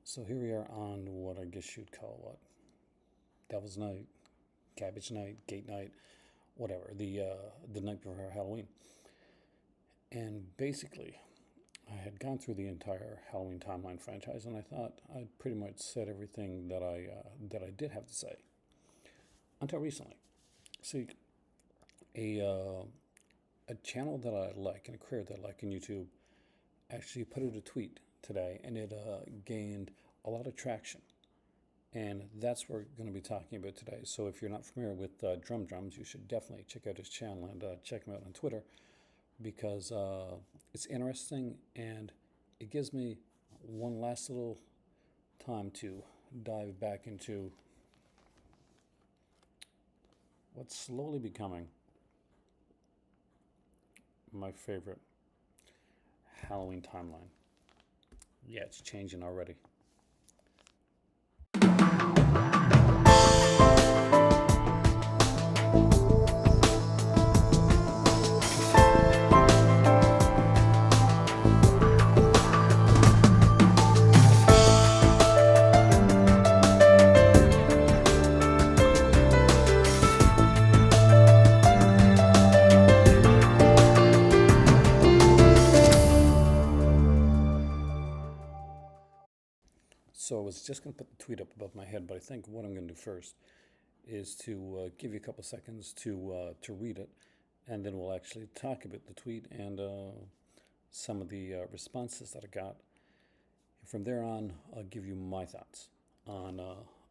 So here we are on what I guess you'd call what? Devil's Night, Cabbage Night, Gate Night, whatever, the night before Halloween. And basically, I had gone through the entire Halloween timeline franchise, and I thought I'd pretty much said everything that I did have to say until recently. See, a uh, a channel that I like and a creator that I like on YouTube actually put out a tweet today, and it gained a lot of traction. And that's what we're going to be talking about today. So if you're not familiar with Drums, you should definitely check out his channel and check him out on Twitter because it's interesting and it gives me one last little time to dive back into what's slowly becoming my favorite Halloween timeline. Yeah, it's changing already. So I was just going to put the tweet up above my head, but I think what I'm going to do first is to give you a couple seconds to read it, and then we'll actually talk about the tweet and some of the responses that I got. And from there on, I'll give you my thoughts on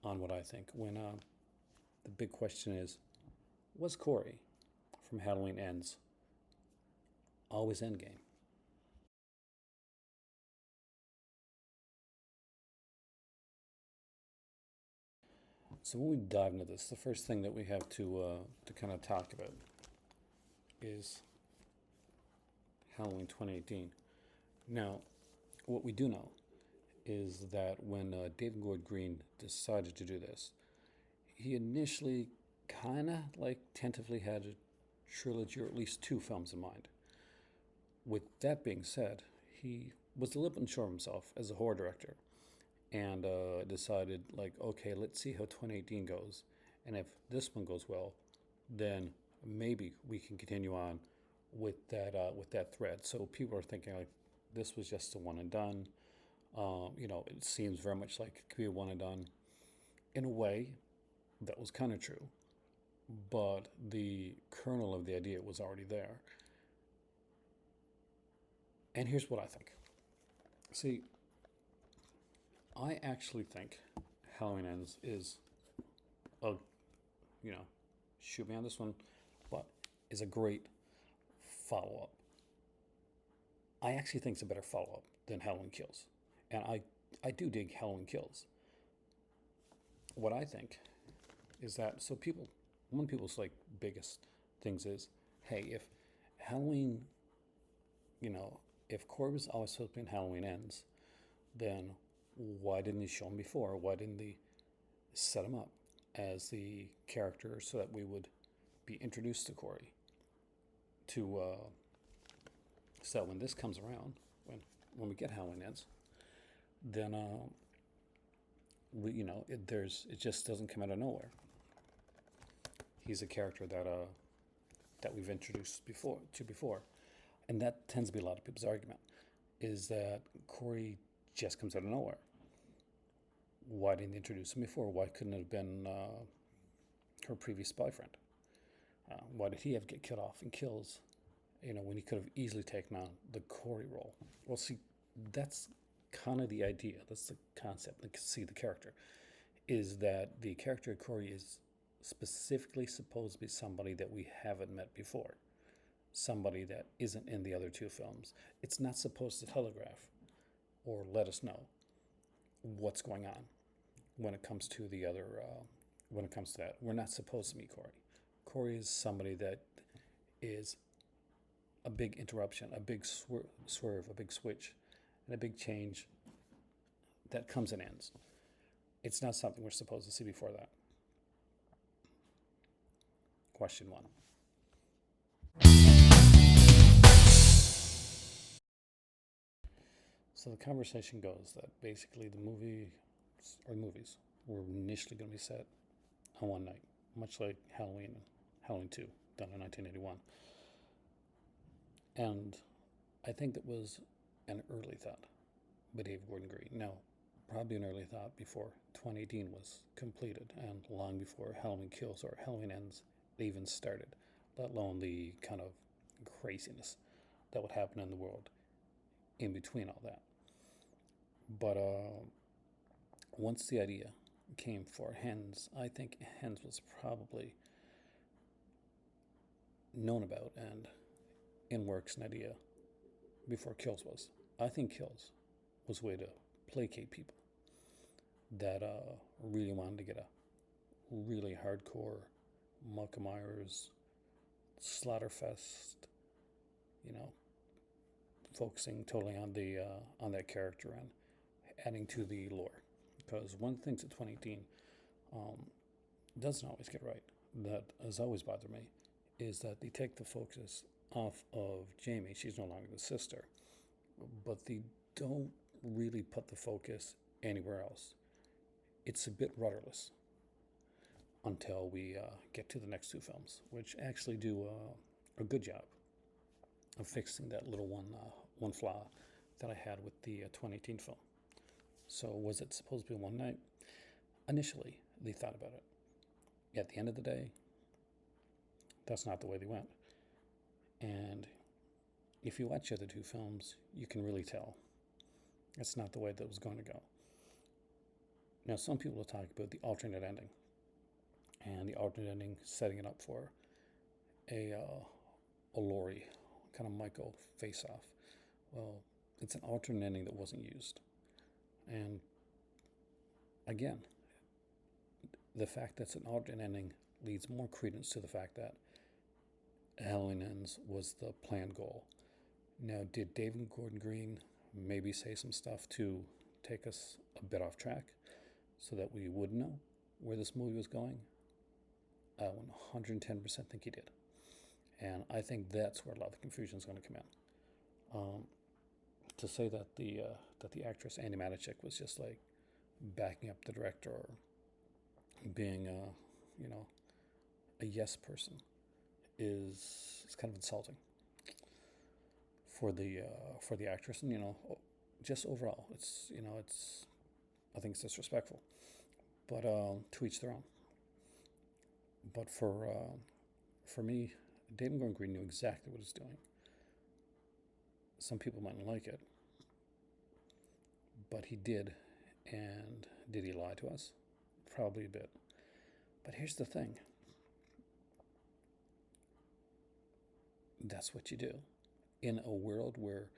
what I think. When the big question is, was Corey from Halloween Ends always Endgame? So when we dive into this, the first thing that we have to kind of talk about is Halloween 2018. Now, what we do know is that when David Gordon Green decided to do this, he initially kind of like tentatively had a trilogy or at least two films in mind. With that being said, he was a little bit unsure of himself as a horror director and decided like, okay, let's see how 2018 goes, and if this one goes well, then maybe we can continue on with that thread. So people are thinking like this was just a one and done. It seems very much like it could be a one and done. In a way, that was kind of true, but the kernel of the idea was already there. And here's what I think. See, I actually think Halloween Ends is a, shoot me on this one, but is a great follow up. I actually think it's a better follow up than Halloween Kills. And I do dig Halloween Kills. What I think is that, so one of people's like biggest things is, hey, if Halloween, if Corey was always supposed to be in Halloween Ends, then why didn't he show him before? Why didn't he set him up as the character so that we would be introduced to Corey? So when this comes around, when we get Halloween Ends, then it just doesn't come out of nowhere. He's a character that we've introduced before, and that tends to be a lot of people's argument, is that Corey just comes out of nowhere. Why didn't they introduce him before? Why couldn't it have been her previous boyfriend? Why did he have to get killed off in Kills? When he could have easily taken on the Corey role. Well, see, that's kind of the idea. That's the concept. See, the character is that the character of Corey is specifically supposed to be somebody that we haven't met before, somebody that isn't in the other two films. It's not supposed to telegraph or let us know what's going on when it comes to the other. When it comes to that, we're not supposed to meet Corey. Corey is somebody that is a big interruption, a big swerve, a big switch, and a big change that comes and ends. It's not something we're supposed to see before that. Question one. So So the conversation goes that basically the movies were initially going to be set on one night, much like Halloween 2, done in 1981. And I think that was an early thought by Dave Gordon Green. Now, probably an early thought before 2018 was completed and long before Halloween Kills or Halloween Ends even started, let alone the kind of craziness that would happen in the world in between all that. But once the idea came for Hens, I think Hens was probably known about and in works an idea before Kills was. I think Kills was a way to placate people that really wanted to get a really hardcore Michael Myers Slaughterfest, you know, focusing totally on that character and adding to the lore. Because one of the things that 2018 um, doesn't always get right, that has always bothered me, is that they take the focus off of Jamie. She's no longer the sister, but they don't really put the focus anywhere else. It's a bit rudderless until we get to the next two films, which actually do a good job of fixing that little one flaw that I had with the 2018 film. So was it supposed to be one night? Initially, they thought about it. At the end of the day, that's not the way they went. And if you watch the other two films, you can really tell it's not the way that it was going to go. Now, some people will talk about the alternate ending, and the alternate ending setting it up for a Laurie kind of Michael face-off. Well, it's an alternate ending that wasn't used. And again, the fact that it's an alternate ending leads more credence to the fact that Halloween Ends was the planned goal. Now, did David Gordon Green maybe say some stuff to take us a bit off track so that we would know where this movie was going? I 110% think he did. And I think that's where a lot of the confusion is going to come in. To say that the actress Andi Matichak was just like backing up the director or being a yes person is kind of insulting for the actress, and just overall it's I think it's disrespectful, but to each their own. But for me, David Gordon Green knew exactly what he was doing. Some people mightn't like it, but he did. And did he lie to us? Probably a bit. But here's the thing. That's what you do. In a world where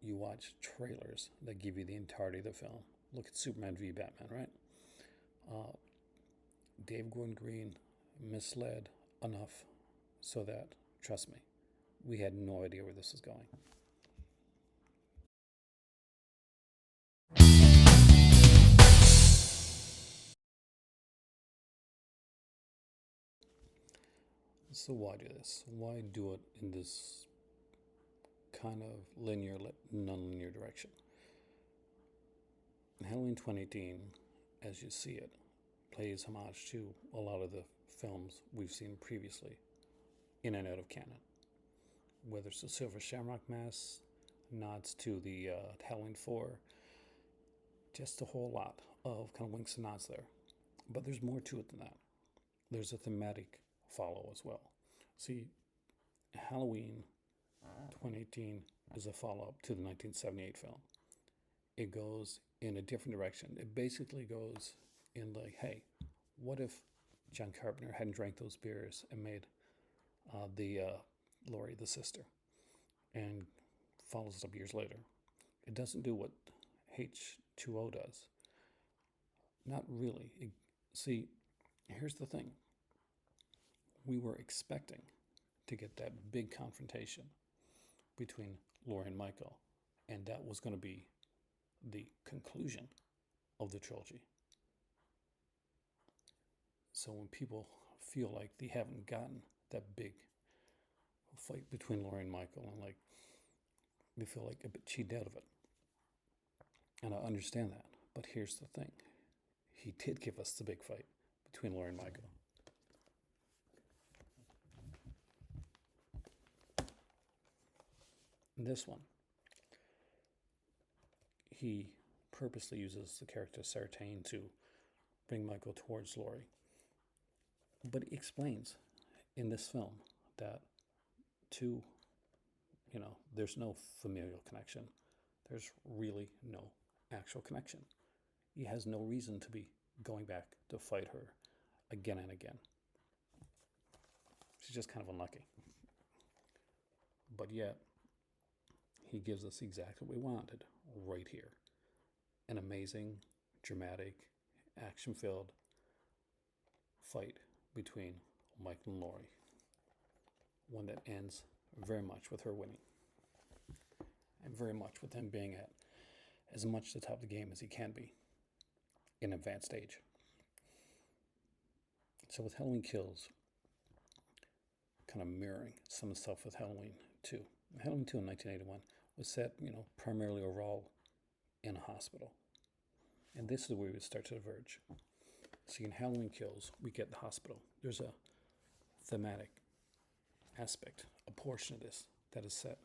you watch trailers that give you the entirety of the film. Look at Superman v. Batman, right? Dave Gordon Green misled enough so that, trust me, we had no idea where this was going. So why do this? Why do it in this kind of linear, non-linear direction? Halloween 2018, as you see it, pays homage to a lot of the films we've seen previously in and out of canon. Whether it's the Silver Shamrock Mass, nods to the Halloween 4, just a whole lot of kind of winks and nods there. But there's more to it than that. There's a thematic follow as well. See, Halloween 2018 is a follow-up to the 1978 film. It goes in a different direction. It basically goes in like, hey, what if John Carpenter hadn't drank those beers and made the Laurie the sister, and follows it up years later? It doesn't do what H2O does. Not really. See, here's the thing. We were expecting to get that big confrontation between Laurie and Michael, and that was going to be the conclusion of the trilogy. So when people feel like they haven't gotten that big fight between Laurie and Michael, and like they feel like a bit cheated out of it, And I understand that. But here's the thing. He did give us the big fight between Laurie and Michael. In this one, he purposely uses the character Sartain to bring Michael towards Laurie. But he explains in this film that two, there's no familial connection. There's really no actual connection. He has no reason to be going back to fight her again and again. She's just kind of unlucky. But yet, he gives us exactly what we wanted right here. An amazing, dramatic, action-filled fight between Michael and Laurie. One that ends very much with her winning. And very much with him being at as much the top of the game as he can be in advanced stage. So with Halloween Kills, kind of mirroring some of the stuff with Halloween 2. Halloween 2 in 1981 was set, primarily overall in a hospital. And this is where we would start to diverge. See, in Halloween Kills, we get the hospital. There's a thematic aspect, a portion of this that is set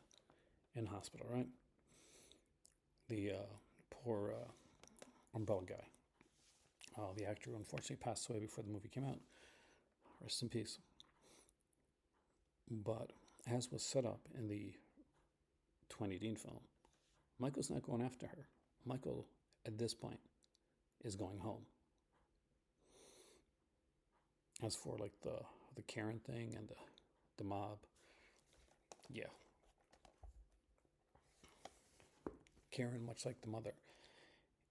in hospital, right? The poor umbrella guy, the actor who unfortunately passed away before the movie came out. Rest in peace. But as was set up in the 2018 film, Michael's not going after her. Michael, at this point, is going home. As for like the Karen thing and the mob, yeah. Karen, much like the mother,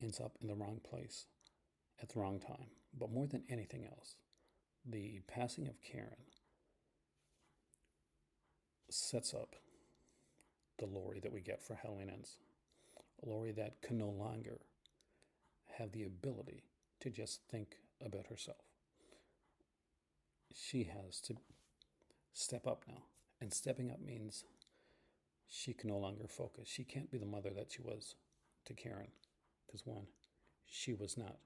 ends up in the wrong place at the wrong time. But more than anything else, the passing of Karen sets up the Laurie that we get for Halloween Ends. A Laurie that can no longer have the ability to just think about herself. She has to step up now. And stepping up means she can no longer focus. She can't be the mother that she was to Karen. Because one, she was not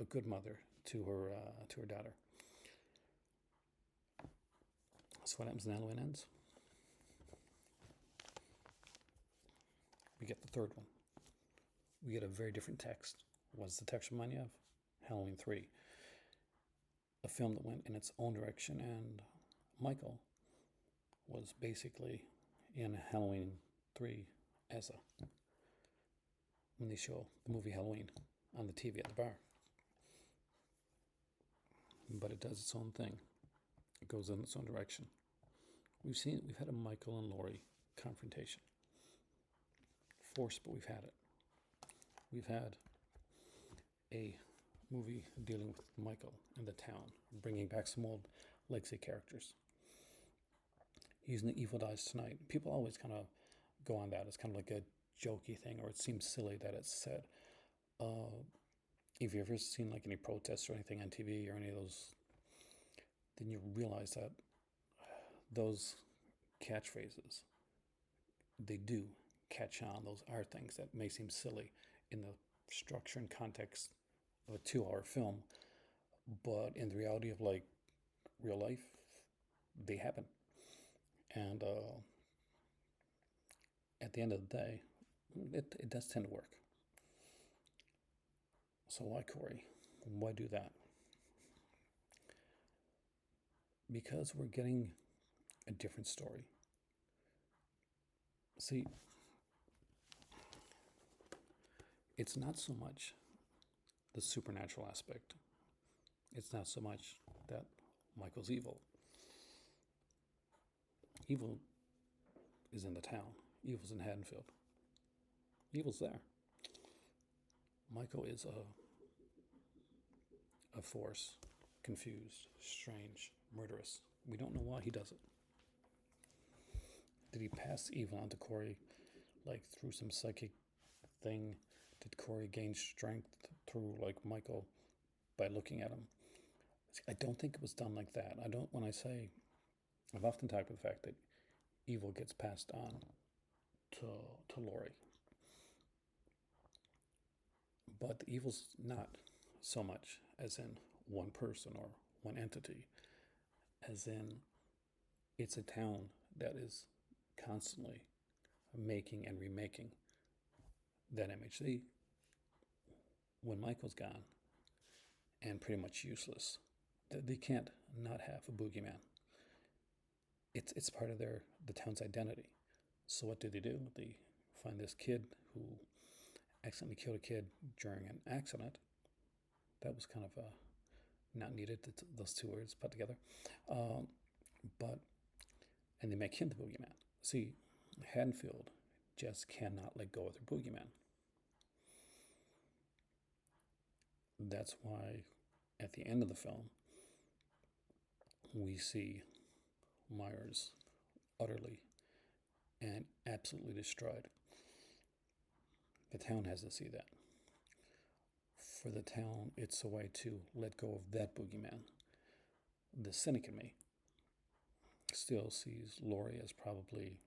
a good mother to her daughter. So what happens in Halloween Ends? We get the third one. We get a very different text. What does the text remind you of? Halloween 3. A film that went in its own direction, and Michael was basically in Halloween 3 as when they show the movie Halloween on the TV at the bar. But it does its own thing. It goes in its own direction. We've had a Michael and Laurie confrontation. Forced, but we've had it. We've had a movie dealing with Michael and the town, bringing back some old legacy characters. Using the Evil Dies Tonight. People always kind of go on that. It's kind of like a jokey thing, or it seems silly that it's said. If you've ever seen like any protests or anything on TV or any of those, then you realize that those catchphrases, they do catch on. Those are things that may seem silly in the structure and context of a 2-hour film, but in the reality of like real life, they happen. And at the end of the day, it does tend to work. So why Corey? Why do that? Because we're getting a different story. See, it's not so much the supernatural aspect. It's not so much that Michael's evil. Evil is in the town. Evil's in Haddonfield. Evil's there. Michael is a force, confused, strange, murderous. We don't know why he does it. Did he pass evil onto Corey, like through some psychic thing? Did Corey gain strength through like Michael by looking at him? See, I don't think it was done like that. I've often talked about the fact that evil gets passed on to Laurie. But the evil's not so much as in one person or one entity, as in it's a town that is constantly making and remaking that image. When Michael's gone and pretty much useless, they can't not have a boogeyman. It's part of the town's identity. So what do? They find this kid who accidentally killed a kid during an accident. That was kind of not needed. Those two words put together, but and they make him the boogeyman. See, Haddonfield just cannot let go of their boogeyman. That's why at the end of the film, we see Myers utterly and absolutely destroyed. The town has to see that. For the town, it's a way to let go of that boogeyman. The cynic in me still sees Laurie as probably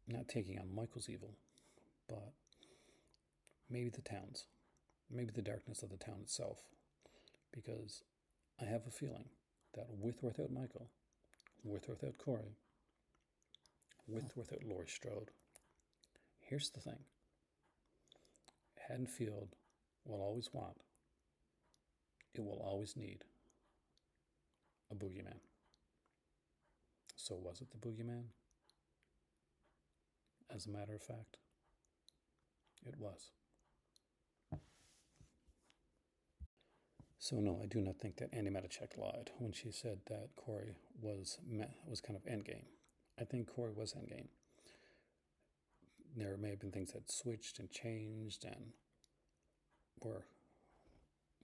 not taking on Michael's evil, but maybe the town's, maybe the darkness of the town itself. Because I have a feeling that with or without Michael, with or without Corey, with or without Laurie Strode, here's the thing. Haddonfield will always want, it will always need a boogeyman. So was it the boogeyman? As a matter of fact, it was. So no, I do not think that Andy Matichak lied when she said that Corey was kind of endgame. I think Corey was endgame. There may have been things that switched and changed and were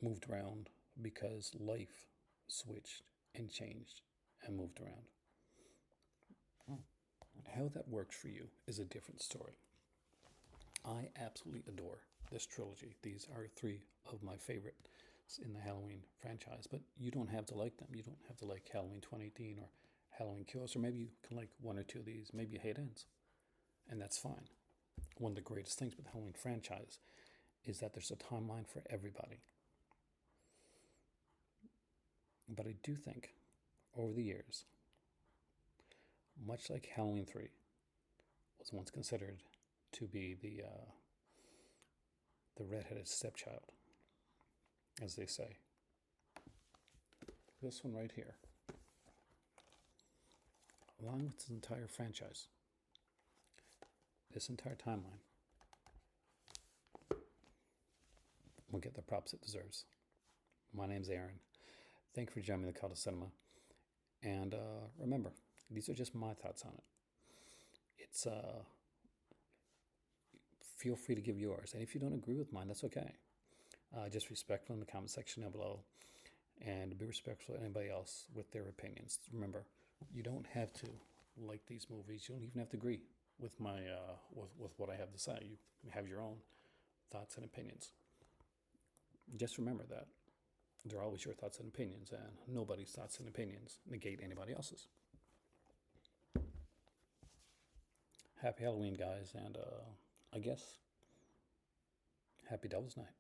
moved around because life switched and changed and moved around. How that works for you is a different story. I absolutely adore this trilogy. These are three of my favorites in the Halloween franchise, but you don't have to like them. You don't have to like Halloween 2018 or Halloween Kills, or maybe you can like one or two of these. Maybe you hate Ends, and that's fine. One of the greatest things with the Halloween franchise is that there's a timeline for everybody. But I do think over the years, much like Halloween 3 was once considered to be the redheaded stepchild, as they say. This one right here, along with this entire franchise, this entire timeline, will get the props it deserves. My name's Aaron. Thank you for joining me in the Cult of Cinema. And remember, these are just my thoughts on it. It's feel free to give yours, and if you don't agree with mine, that's okay. Just respectful in the comment section down below, and be respectful to anybody else with their opinions. Remember, you don't have to like these movies. You don't even have to agree with my with what I have to say. You have your own thoughts and opinions. Just remember that they're always your thoughts and opinions, and nobody's thoughts and opinions negate anybody else's. Happy Halloween, guys, and I guess happy Devil's Night.